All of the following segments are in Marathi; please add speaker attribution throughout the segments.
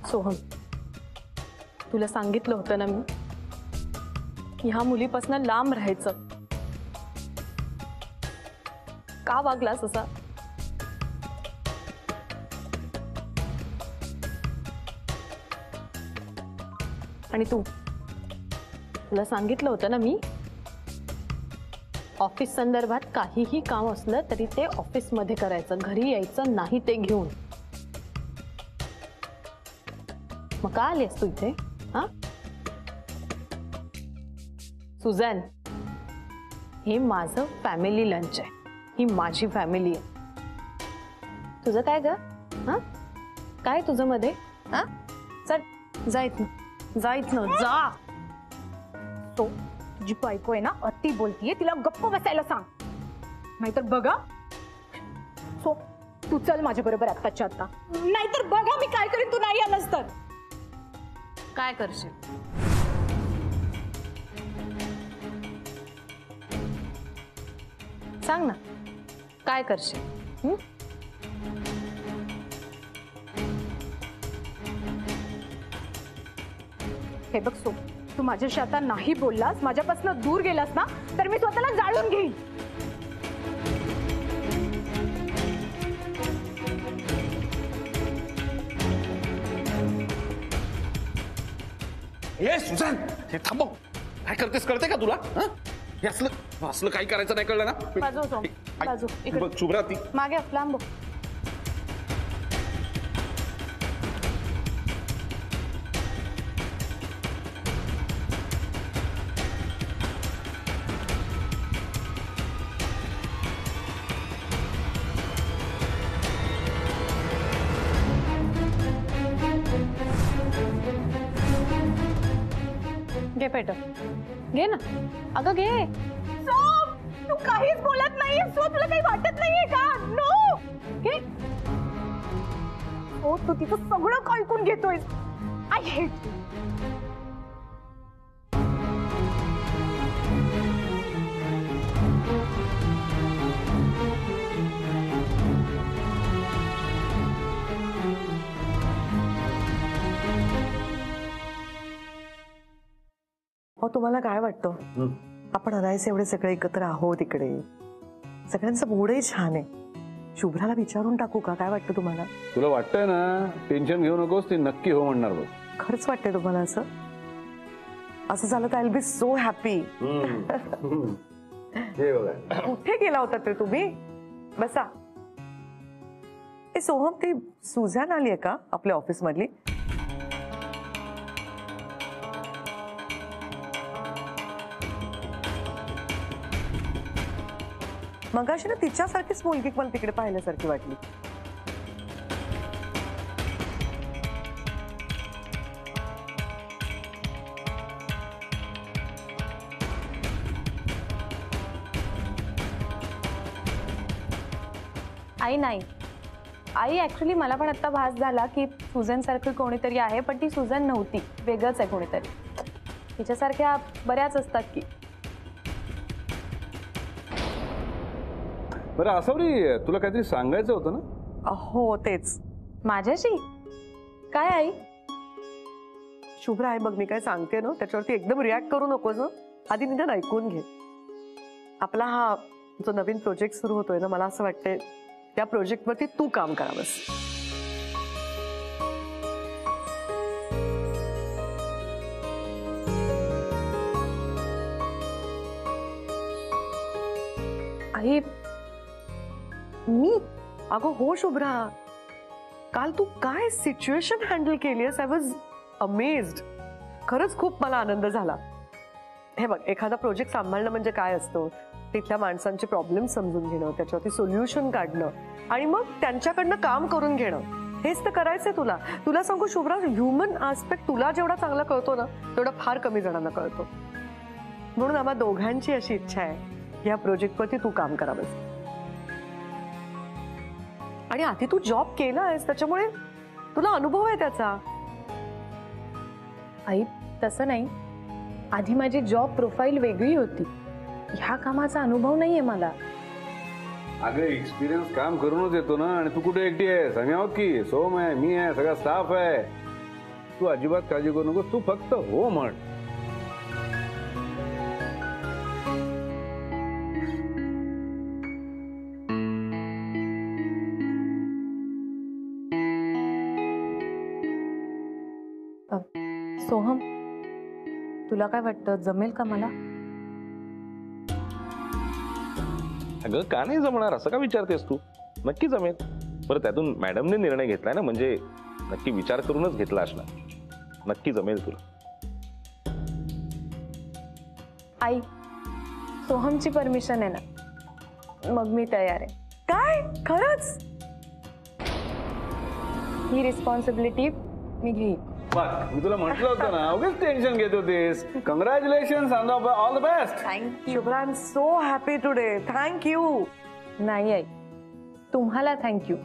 Speaker 1: सोहम, तुला सांगितलं होतं ना मी की ह्या मुलीपासून लांब राहायचं. का वागलास असा? आणि तुला सांगितलं होतं ना मी, ऑफिस संदर्भात काहीही काम असलं तरी ते ऑफिस मध्ये करायचं, घरी यायचं नाही ते घेऊन. मग का आलीस तू इथे? हा सुझॅन, हे माझं फॅमिली लंच आहे, ही माझी फॅमिली आहे. तुझं काय ग? हा काय तुझं मध्ये? हा चल जायत ना जा.
Speaker 2: तो तुझी बायको आहे ना, अति बोलतीये, तिला गप्प बसायला सांग, नाहीतर बघा. सो तू चल माझ्या बरोबर आत्ताच्या आत्ता, नाहीतर बघा मी काय करीन तू नाही आलास तर.
Speaker 1: काय करशील? सांग ना काय करशील?
Speaker 2: हे बघ सो, तू माझ्याशी आता नाही बोललास, माझ्यापासून दूर गेलास ना, तर मी स्वतःला जाळून घेईन.
Speaker 3: ए सुझॅन, हे थांबव. काय करतेस कळते का तुला? हे असलं असलं काही करायचं नाही, कळलं ना?
Speaker 1: बाजू सोम, बाजू.
Speaker 3: बघ शुभ्रा, ती
Speaker 1: मागे लांब. घे पेट, घे ना. अगं घे.
Speaker 2: सो तू काहीच बोलत नाहीये. सो तुला काही वाटत नाहीये का? नो घे. ओ तू तिचं सगळं ऐकून घेतोयस. I hate you.
Speaker 4: हो, तुम्हाला काय वाटतं? आपण अनायसे एवढे सगळे एकत्र आहोत इकडे, सगळ्यांचं मूडही छान आहे. शुभ्राला विचारून टाकू का? काय वाटतं तुम्हाला?
Speaker 5: तुला वाटतंय ना, टेन्शन घेऊ नकोस, ती नक्की हो म्हणणार बघ.
Speaker 4: खरंच वाटतंय तुम्हाला असं? असं झालं तर I will be so happy. कुठे गेला होता ते तुम्ही? बसा. ए सोहम, ती सुझॅन आली आहे का आपल्या ऑफिस मधली? मगाशी ना तिच्यासारखीच मुलगी मला तिकडे पाहिल्यासारखी वाटली.
Speaker 1: आई नाही, आई ऍक्च्युली मला पण आता भास झाला की सुझन सारखी कोणीतरी आहे, पण ती सुझन नव्हती, वेगळंच आहे कोणीतरी. तिच्यासारख्या बऱ्याच असतात की.
Speaker 5: बरं आसावरी, तुला काहीतरी सांगायचं होतं ना?
Speaker 4: हो तेच.
Speaker 1: माझ्याशी? काय आई?
Speaker 4: शुभ्रा आहे बघ, मी काय सांगते ना त्याच्यावरती एकदम रिॲक्ट करू नकोस ना, आधी निदान ऐकून घे. आपला हा जो नवीन प्रोजेक्ट सुरू होतोय ना, मला असं वाटतंय त्या प्रोजेक्टवरती तू काम करावंस.
Speaker 1: आई
Speaker 4: मी? अगं हो शुभ्रा, काल तू काय सिच्युएशन हँडल केलीस. I was amazed. खरंच खूप मला आनंद झाला. हे बघ, एखादा प्रोजेक्ट सांभाळणं म्हणजे काय असतं? तिथल्या माणसांचे प्रॉब्लेम समजून घेणं, त्याच्यावरती सोल्युशन काढणं आणि मग त्यांच्याकडनं काम करून घेणं, हेच तर करायचंय तुला. तुला सांगू शुभ्रा, ह्युमन आस्पेक्ट तुला जेवढा चांगला कळतो ना, तेवढा फार कमी जणांना कळतो. म्हणून आम्हा दोघांची अशी इच्छा आहे या प्रोजेक्टवरती तू काम करावंस. आणि आधी तू जॉब केला आहेस, त्याच्यामुळे तुला अनुभव आहे त्याचा.
Speaker 1: आई तसं नाही, आधी माझी जॉब प्रोफाईल वेगळी होती, ह्या कामाचा अनुभव नाहीये मला.
Speaker 5: अगं एक्सपिरियन्स काम करूनच येतो ना. आणि तू कुठे एकटी आहेस? आम्ही आहोत की, सोम आहे, मी आहे, सगळा स्टाफ आहे. तू अजिबात काळजी करू नकोस, तू फक्त हो म्हण.
Speaker 4: सोहम, तुला काय वाटतं, जमेल का मला?
Speaker 6: अगं का नाही जमणार असं का विचारतेस तू? नक्की जमेल. बरं त्यातून मॅडमने निर्णय घेतलाय ना, म्हणजे नक्की विचार करूनच घेतला असणार. नक्की जमेल तुला.
Speaker 1: आई, सोहमची परमिशन आहे ना, मग मी तयार आहे.
Speaker 4: काय खरंच?
Speaker 1: ही रिस्पॉन्सिबिलिटी मी घेईन.
Speaker 5: बघ, मी तुला म्हटलं होतं ना, उगीच टेन्शन घेत होतीस. Congratulation, all the best.
Speaker 4: Thank you Shubhra, I am so happy today. Thank you.
Speaker 1: नाही आई, तुम्हाला थँक्यू.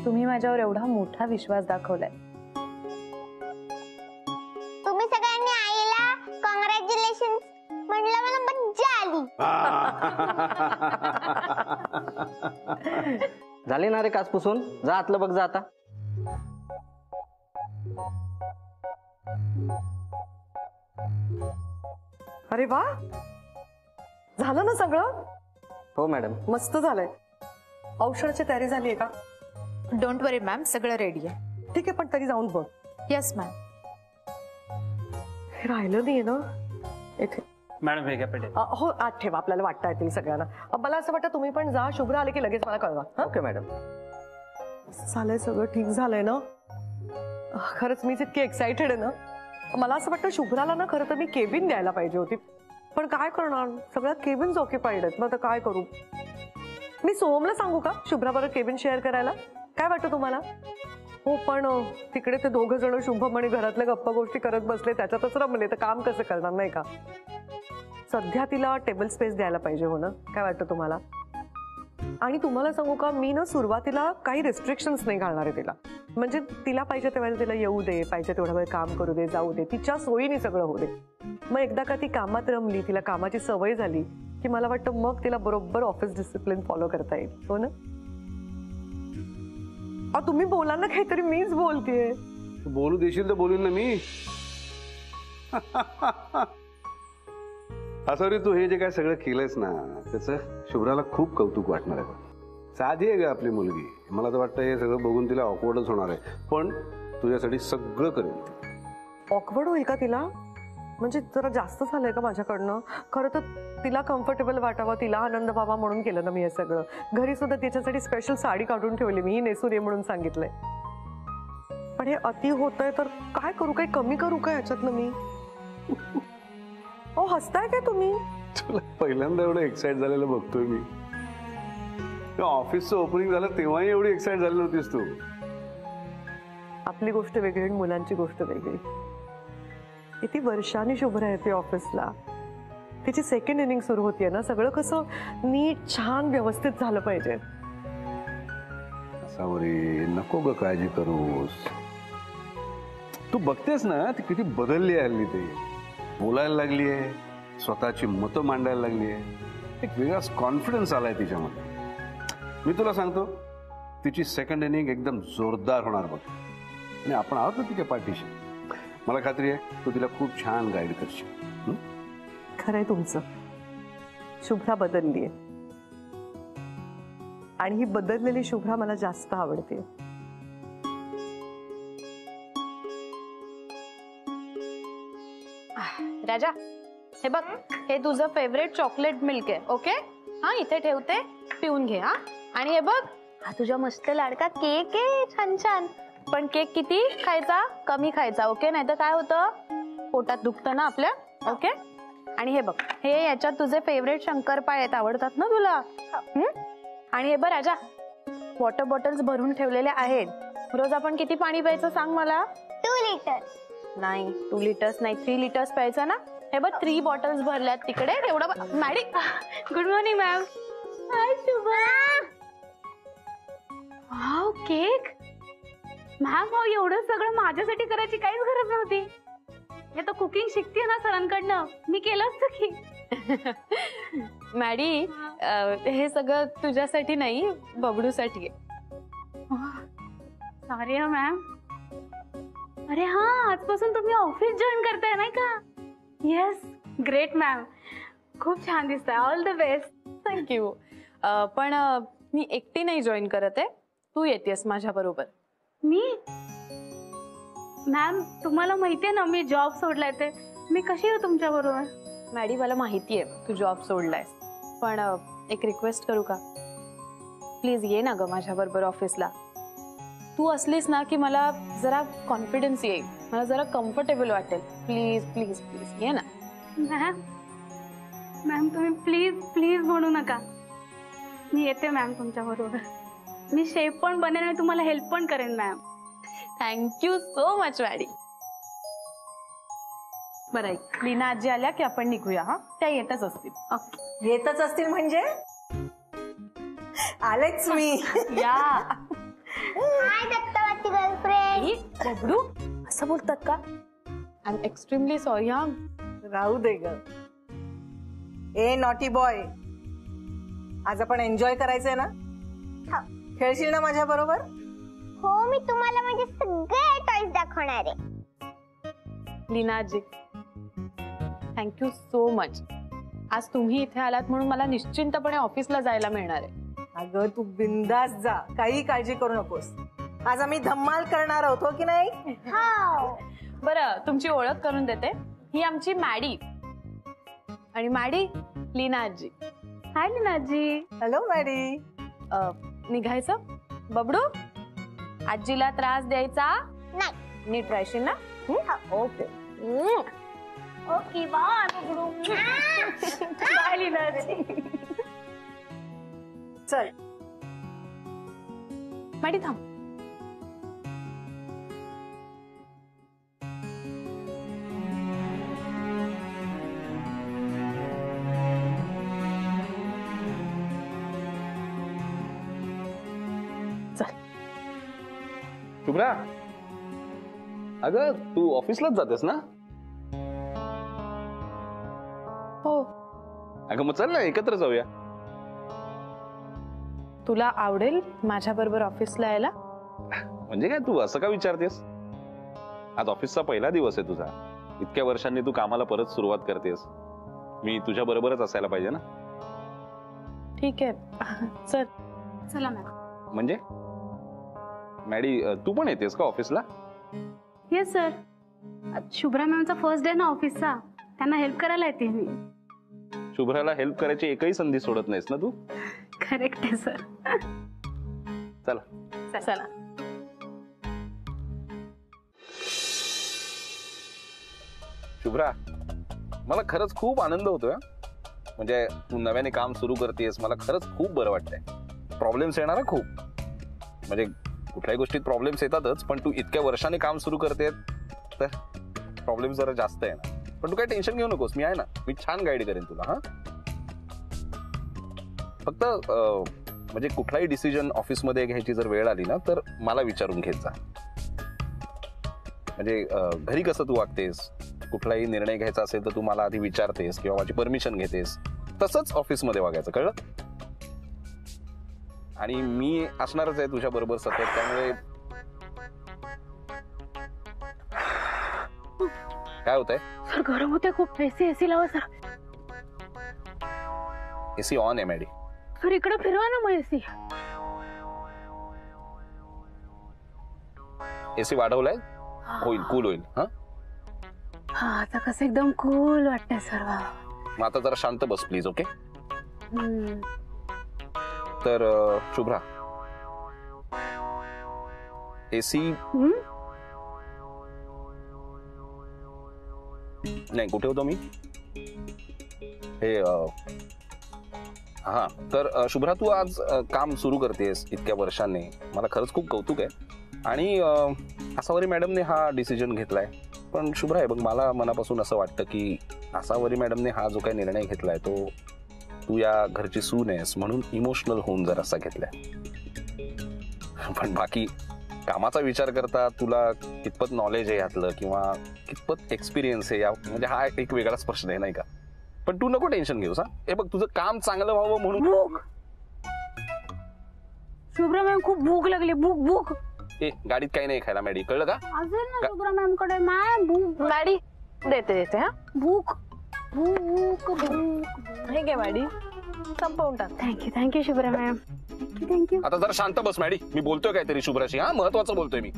Speaker 1: तुम्ही माझ्यावर एवढा मोठा विश्वास दाखवलाय.
Speaker 7: तुम्ही सगळ्यांनी आईला कॉंग्रॅच्युलेशन म्हणलं, मला मज्जा आली.
Speaker 8: झाले ना रे काच पुसून? जा आतलं बघ, जा आता.
Speaker 4: अरे वा, झालं ना सगळं?
Speaker 8: हो मॅडम.
Speaker 4: मस्त झालंय. औषधाची तयारी झाली आहे का?
Speaker 2: डोंट वरी मॅम, सगळं रेडी आहे.
Speaker 4: ठीक आहे, पण तरी जाऊन बघ.
Speaker 2: Yes ma'am.
Speaker 4: हे राहिलं नाहीये ना इथे?
Speaker 9: मॅडम हे घ्या पेढे.
Speaker 4: हो, आत ठेवा, आपल्याला वाटता येतील सगळ्यांना. मला असं वाटतं तुम्ही पण जा. शुभ्रा आले की लगेच मला कळवा.
Speaker 8: Okay madam.
Speaker 4: झालंय सगळं, ठीक झालंय ना? खरंच मीच इतकी एक्साइटेड आहे ना. मला असं वाटतं शुभ्राला ना खरं तर मी केबिन द्यायला पाहिजे होती, पण काय करणार, सगळ्या केबिन्स ऑक्युपाईड आहेत. मग आता काय करू? मी सोहमला सांगू का शुभ्रा बरोबर केबिन शेअर करायला? काय वाटतं तुम्हाला? हो, पण तिकडे ते दोघं जण शुभम आणि घरातल्या गप्पा गोष्टी करत बसले, त्याच्यातच रमले, तर काम कसं करणार नाही का? सध्या तिला टेबल स्पेस द्यायला पाहिजे. हो ना? काय वाटतं तुम्हाला? आणि तुम्हाला सांगू का, मी ना सुरुवातीला काही रिस्ट्रिक्शन्स नाही घालणार आहे तिला. म्हणजे तिला पाहिजे तेव्हा तिला येऊ दे, पाहिजे तेवढा वेळ काम करू दे, जाऊ दे, तिच्या सोयीने सगळं होऊ दे. मग एकदा का ती कामात रमली, तिला कामाची सवय झाली की मला वाटतं मग तिला बरोबर ऑफिस डिसिप्लिन फॉलो करता येईल. हो ना? तुम्ही बोला ना काहीतरी, मीच बोलतेय.
Speaker 5: तू बोलू देशील तर बोलील ना मी. असं रे, तू हे जे काय सगळं केलंयस ना, त्याचं शुभ्राला खूप कौतुक वाटणार आहे. साधी आहे ग आपली मुलगी. मला तर वाटतं हे सगळं बघून तिला ऑकवर्डच होणार आहे, पण तुझ्यासाठी सगळं करेल.
Speaker 4: ऑकवर्ड होईल का तिला? म्हणजे जरा जास्त झालंय का माझ्याकडनं? खरं तर तिला कम्फर्टेबल वाटावं, तिला आनंद व्हावा म्हणून केलं ना मी हे सगळं. घरी सुद्धा तिच्यासाठी स्पेशल साडी काढून ठेवली मी, ही नेसून ये म्हणून सांगितलंय. पण हे अति होतंय तर काय करू? काही कमी करू का याच्यातनं मी? हसताय काय तुम्ही?
Speaker 5: तुला पहिल्यांदा एवढं एक्साइट झालेलं बघतोय मी. ऑफिसचं ओपनिंग झालं तेव्हाही एवढी एक्साइट झाली नव्हतीस तू.
Speaker 4: आपली गोष्ट वेगळी आणि मुलांची गोष्ट वेगळी. किती वर्षांनी शुभ्रा येते ऑफिसला. तिची सेकंड इनिंग सुरू होतीये ना. सगळं कसं नीट छान व्यवस्थित झालं पाहिजे.
Speaker 5: सावरी, नको ग काळजी करूस. तू बघतेस ना ती किती बदलली आहे हल्ली. ते बोलायला लागली आहे, स्वतःची मतं मांडायला लागली आहे. एक वेगळाच कॉन्फिडन्स आलाय तिच्यामध्ये. मी तुला सांगतो, तिची सेकंड इनिंग एकदम जोरदार होणार बघ. आणि आपण आहोत ना तिच्या पाठीशी. मला खात्री आहे तू तिला खूप छान गाईड करशील.
Speaker 4: खरंय तुमचं. शुभ्रा बदललीये आणि ही बदललेली शुभ्रा मला जास्त आवडते.
Speaker 1: राजा, हे बघ, हे तुझं फेवरेट चॉकलेट मिल्क आहे. ओके, हा इथे ठेवते, पिऊन घे. हा, आणि हे बघ, हा तुझा मस्त लाडका केक आहे, छान छान. पण केक किती खायचा? कमी खायचा. ओके, नाही तर काय होतं, पोटात दुखतं ना आपल्या. ओके, आणि हे बघ, हे याच्यात तुझे फेवरेट शंकरपाळे आहेत, आवडतात ना तुला? आणि हे बघ राजा, वॉटर बॉटल्स भरून ठेवलेले आहेत. रोज आपण किती पाणी प्यायचं सांग मला?
Speaker 7: 2 लिटर्स.
Speaker 1: नाही, 2 लिटर्स नाही, 3 लिटर्स प्यायचं ना. हे बघ, 3 बॉटल्स भरल्यात तिकडे. एवढं madam, good morning ma'am.
Speaker 7: Hi Shubha.
Speaker 10: Wow, cake. Ma'am, एवढं सगळं माझ्यासाठी करायची काहीच गरज नव्हती. मी आता कुकिंग शिकते ना सरांकडनं, मी केलं असतं की.
Speaker 1: मॅडी, हे सगळं तुझ्यासाठी नाही, बबडूसाठी आहे.
Speaker 10: Sorry ma'am. अरे हा, आजपासून तुम्ही ऑफिस जॉईन करताय नाही का? Yes, great ma'am. खूप छान दिसताय. All the best.
Speaker 1: थँक्यू. पण मी एकटी नाही जॉईन करत आहे, तू येतेस माझ्या बरोबर.
Speaker 10: मी? मॅम, तुम्हाला माहितीये ना मी जॉब सोडलाय ते. मी कशी येऊ तुमच्या बरोबर?
Speaker 1: मॅडी, मला माहिती आहे तू जॉब सोडलायस, पण एक रिक्वेस्ट करू का? प्लीज ये ना ग माझ्या बरोबर ऑफिसला. तू असलीस ना की मला जरा कॉन्फिडन्स येईल, मला जरा कम्फर्टेबल वाटेल. प्लीज प्लीज प्लीज ये ना.
Speaker 10: मॅम तुम्ही प्लीज प्लीज म्हणू नका. मी येते मॅम तुमच्या बरोबर. मी शेफ पण बनेन आणि तुम्हाला हेल्प पण करेन ma'am.
Speaker 1: Thank you so much Maddy. बरं ऐक, लीना आजी आल्या की आपण निघूया. हा, त्या येतच असतील.
Speaker 10: ओके.
Speaker 9: येतच असतील म्हणजे आलेच मी.
Speaker 1: या.
Speaker 7: हाय दत्तवती गर्लफ्रेंड.
Speaker 1: बबडू असं बोलतात का? I am extremely sorry. हा,
Speaker 9: राहू दे ग. ए नॉटी बॉय, आज आपण एन्जॉय करायचंय ना? खेळशील ना माझ्या बरोबर?
Speaker 7: हो, मी तुम्हाला माझे सगळे टॉयज दाखवणार आहे.
Speaker 1: लीना आजी, थँक्यू सो मच. आज तुम्ही इथे आलात म्हणून मला निश्चिंतपणे ऑफिसला जायला मिळणार आहे.
Speaker 9: अगं तू बिंदास जा, काही काळजी करू नकोस. आज आम्ही धम्माल करणार आहोत, हो की नाही?
Speaker 7: हो.
Speaker 1: बरं, तुमची ओळख करून देते. ही आमची मॅडी, आणि मॅडी लीना आजी.
Speaker 10: हाय लीनाजी.
Speaker 9: Hello Maddy.
Speaker 1: निघायचं? बबडू, आजीला त्रास द्यायचा
Speaker 7: नाही.
Speaker 1: नीट राहशील ना? ओके.
Speaker 10: Okay bye बबडू. बाय लीनाजी.
Speaker 9: चल
Speaker 1: मॅडी थांब.
Speaker 6: शुभ्रा, अगं तू ऑफिसलाच जातेस ना?
Speaker 1: हो.
Speaker 6: अगं मग चल ना एकत्र जाऊया.
Speaker 1: तुला आवडेल माझ्या बरोबर ऑफिसला यायला?
Speaker 6: म्हणजे काय तू असं का विचारतेस? आज ऑफिसचा पहिला दिवस आहे तुझा. इतक्या वर्षांनी तू कामाला परत सुरुवात करतेस. मी तुझ्या बरोबरच असायला पाहिजे ना?
Speaker 1: ठीक आहे, चल.
Speaker 10: चला मॅम.
Speaker 6: म्हणजे मॅडी, तू पण येतेस का ऑफिसला?
Speaker 10: Yes sir. शुभ्रा मॅमचा फर्स्ट डे ना ऑफिसचा, त्यांना हेल्प करायला येते मी.
Speaker 6: शुभ्राला हेल्प करायची एकही संधी सोडत नाहीस ना तू?
Speaker 10: करेक्ट आहे सर.
Speaker 6: चला
Speaker 1: चला.
Speaker 6: शुभ्रा, मला खरंच खूप आनंद होतोय. म्हणजे तू नव्याने काम सुरू करतेस, मला खरंच खूप बरं वाटतंय. प्रॉब्लेम्स येणार खूप, म्हणजे कुठल्याही गोष्टीत प्रॉब्लेम्स येतातच, पण तू इतक्या वर्षांनी काम सुरू करते तर प्रॉब्लेम जरा जास्त आहे ना. पण तू काही टेन्शन घेऊ नकोस, मी आहे ना. मी छान गाईड करेन तुला. हा, फक्त म्हणजे कुठलाही डिसिजन ऑफिसमध्ये घ्यायची जर वेळ आली ना तर मला विचारून घेत जा. म्हणजे घरी कसं तू वागतेस, कुठलाही निर्णय घ्यायचा असेल तर तू मला आधी विचारतेस किंवा माझी परमिशन घेतेस, तसंच ऑफिसमध्ये वागायचं, कळलं? आणि मी असणारच आहे तुझ्या बरोबर सतत, त्यामुळे काय होतंय?
Speaker 10: सर गरम होते खूप. एसी लावा सर.
Speaker 6: एसी ऑन आहे मॅडी.
Speaker 10: सर इकडे फिरवा ना मग एसी.
Speaker 6: एसी वाढवलाय, होईल, कूल होईल. हा,
Speaker 10: आता कसं एकदम कूल वाटतंय सर्व.
Speaker 6: मग आता जरा शांत बस प्लीज. ओके? तर शुभ्रा, एसी नाही, कुठे होतो मी? हे हा, तर शुभ्रा, तू आज काम सुरू करतेस इतक्या वर्षांनी, मला खरंच खूप कौतुक आहे. आणि आसावरी मॅडमने हा डिसिजन घेतलाय. पण शुभ्रा, आहे बघ, मला मनापासून असं वाटतं की आसावरी मॅडमने हा जो काही निर्णय घेतलाय तो तू या घरची सून आहेस म्हणून इमोशनल होऊन जरासा घेतलाय. पण बाकी कामाचा विचार करता तुला कितपत नॉलेज आहे यातलं किंवा कितपत एक्सपिरियन्स आहे, म्हणजे हा एक वेगळाच प्रश्न आहे, नाही का? पण तू नको टेन्शन घेऊस. हा, हे बघ, तुझं काम चांगलं व्हावं म्हणून.
Speaker 10: भूक. शुभ्रा मॅम खूप भूक लागली. भूक भूक.
Speaker 6: ए गाडीत काही नाही खायला मॅडी, कळलं का?
Speaker 10: असेल ना शुभ्रा मॅम कडे. माय भूक.
Speaker 1: मॅडी देते हा.
Speaker 10: भूक भूक भूक.
Speaker 1: हे घे मॅडी, संपवून टाक.
Speaker 10: Thank you Shubhra ma'am. थँक्यू.
Speaker 6: आता जरा शांत बस मॅडी, मी बोलतोय काहीतरी शुभ्राशी. हा, महत्वाचं बोलतोय मी.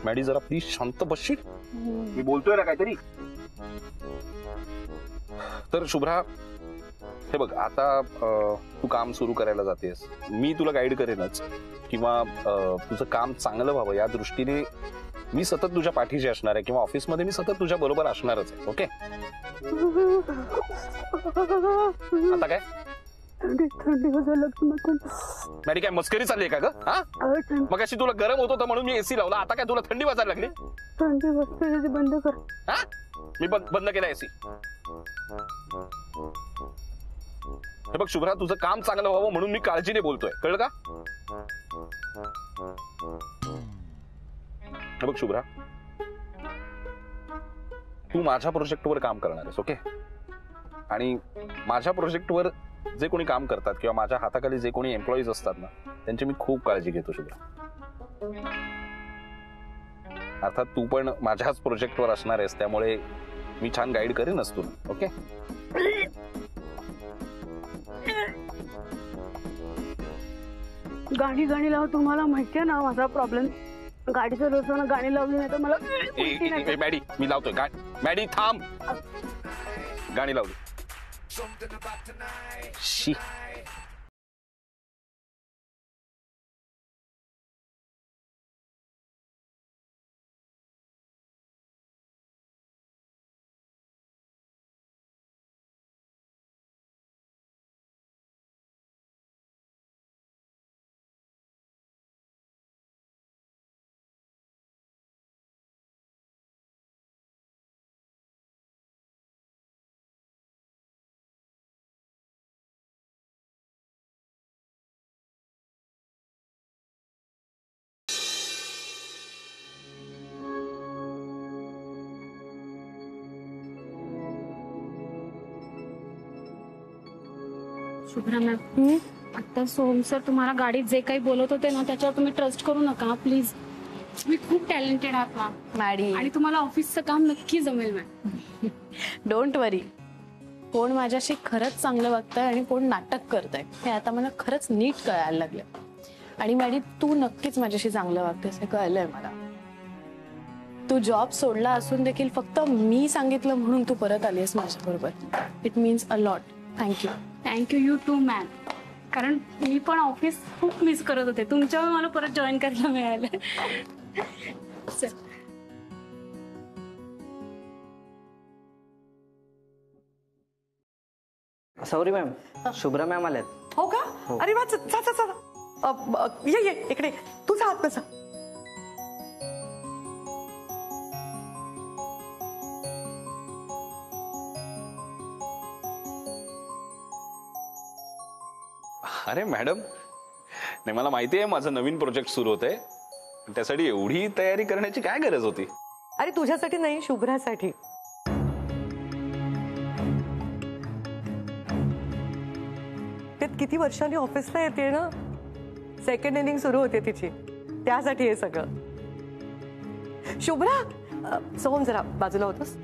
Speaker 6: मॅडी जरा प्लीज शांत बसशील, मी बोलतोय ना काहीतरी. तर शुभ्रा हे बघ, आता तू काम सुरू करायला जातेस, मी तुला गाईड करेनच, किंवा तुझं काम चांगलं व्हावं या दृष्टीने मी सतत तुझ्या पाठीशी असणार आहे, किंवा ऑफिसमध्ये मी सतत तुझ्या बरोबर असणारच आहे. ओके? आता काय मॅडी, काय मस्करी चालली आहे का ग? हा, मग अशी तुला गरम होत होतं म्हणून मी एसी लावला, आता काय तुला थंडी वाजायला लागली?
Speaker 10: थंडी वाजते, बंद कर.
Speaker 6: हा, मी बंद केला एसी. हे बघ शुभ्रा, तुझं काम चांगलं व्हावं म्हणून मी काळजीने बोलतोय, कळलं का? हे बघ शुभ्रा, तू माझ्या प्रोजेक्टवर काम करणार आहेस. ओके? आणि माझ्या प्रोजेक्टवर जे कोणी काम करतात किंवा माझ्या हाताखाली जे कोणी एम्प्लॉईज असतात ना, त्यांची मी खूप काळजी घेतो शुभ्रा. अर्थात तू पण माझ्याच प्रोजेक्टवर असणार आहेस, त्यामुळे मी छान गाईड करेनच तुला. ओके?
Speaker 10: गाणी लाव. तुम्हाला माहितीये ना माझा प्रॉब्लेम, गाडी चालवताना गाणी लावली नाही तर मला.
Speaker 6: मॅडी मी लावतोय. मॅडी थांब, गाणी लावली. शी.
Speaker 10: शुभ्रा मॅम, आता सोहम सर तुम्हाला गाडीत जे काही बोलत होते ना, त्याच्यावर तुम्ही ट्रस्ट करू नका प्लीज. तुम्ही खूप टॅलेंटेड आहात ना
Speaker 1: मॅडी,
Speaker 10: आणि तुम्हाला ऑफिसचं काम नक्की जमेल मॅम.
Speaker 1: डोंट वरी. कोण माझ्याशी खरंच चांगलं वागतंय आणि कोण नाटक करतंय हे आता मला खरंच नीट कळायला लागलं. आणि मॅडी, तू नक्कीच माझ्याशी चांगलं वागतेस हे कळलंय मला. तू जॉब सोडला असून देखील फक्त मी सांगितलं म्हणून तू परत आलीस माझ्याबरोबर. It means a lot. Thank you.
Speaker 10: Thank you too ma'am. कारण मी पण ऑफिस खूप मिस करत होते, तुमच्यामुळे मला परत जॉईन करायला मिळालं.
Speaker 8: सॉरी मॅम, शुभ्रा मॅम आल्यात.
Speaker 4: हो का? अरे वा, ये इकडे. तुझा हात कसा?
Speaker 6: अरे मॅडम, नाही मला माहिती आहे माझं नवीन प्रोजेक्ट सुरू होतंय, त्यासाठी एवढी तयारी करण्याची काय गरज होती?
Speaker 4: अरे तुझ्यासाठी नाही, शुभ्रासाठी. ते किती वर्षांनी ऑफिसला येते ना, सेकंड इनिंग सुरू होते तिची, त्यासाठी हे सगळं. शुभ्रा, सोहम जरा बाजूला होतोस?